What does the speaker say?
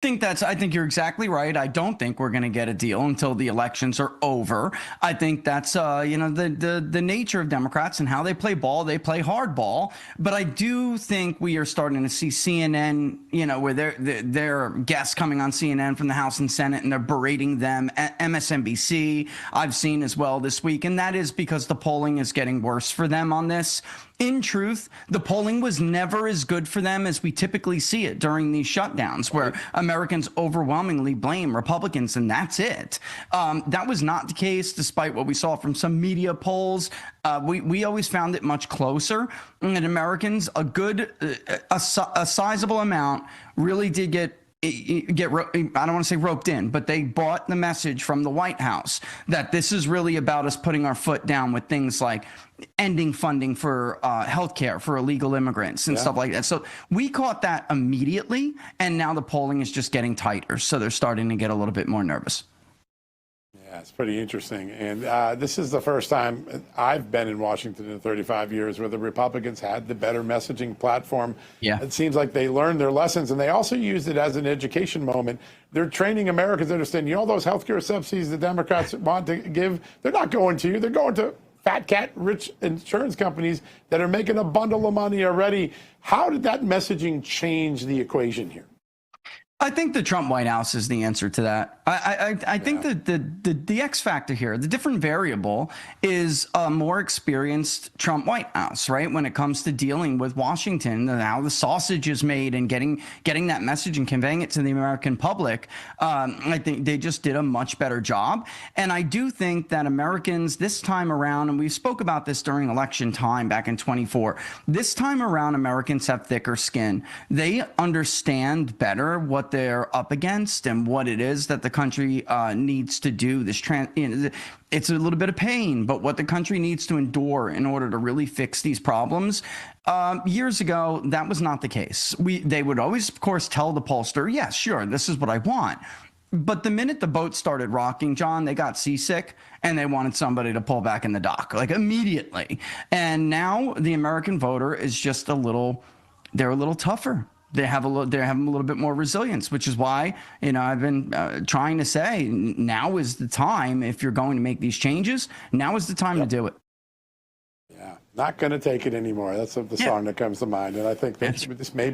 I think you're exactly right. I don't think we're going to get a deal until the elections are over. I think that's the nature of Democrats and how they play ball. They play hardball. But I do think we are starting to see CNN, where they're guests coming on CNN from the House and Senate, and they're berating them. MSNBC I've seen as well this week, and that is because the polling is getting worse for them on this. In truth, the polling was never as good for them as we typically see it during these shutdowns, where Americans overwhelmingly blame Republicans, and that's it. That was not the case, despite what we saw from some media polls. We always found it much closer, and Americans, a sizable amount, really did get I don't want to say roped in, but they bought the message from the White House that this is really about us putting our foot down with things like ending funding for healthcare for illegal immigrants and stuff like that. So we caught that immediately, and now the polling is just getting tighter. So they're starting to get a little bit more nervous. Yeah, it's pretty interesting. And this is the first time I've been in Washington in 35 years where the Republicans had the better messaging platform. Yeah. It seems like they learned their lessons, and they also used it as an education moment. They're training Americans to understand, those healthcare subsidies the Democrats want to give, they're not going to you. They're going to fat cat rich insurance companies that are making a bundle of money already. How did that messaging change the equation here? I think the Trump White House is the answer to that. I think that the X factor here, the different variable, is a more experienced Trump White House, right? When it comes to dealing with Washington and how the sausage is made and getting that message and conveying it to the American public, I think they just did a much better job. And I do think that Americans this time around, and we spoke about this during election time back in 24, this time around Americans have thicker skin. They understand better what they're up against and what it is that the country needs to do. It's a little bit of pain, but what the country needs to endure in order to really fix these problems. Years ago, that was not the case. They would always, of course, tell the pollster, yes, sure, this is what I want. But the minute the boat started rocking, John, they got seasick and they wanted somebody to pull back in the dock, like immediately. And now the American voter is just they're a little tougher. They have a little bit more resilience, which is why, I've been trying to say now is the time. If you're going to make these changes, now is the time to do it. Yeah, not going to take it anymore. That's the song that comes to mind. And I think that this may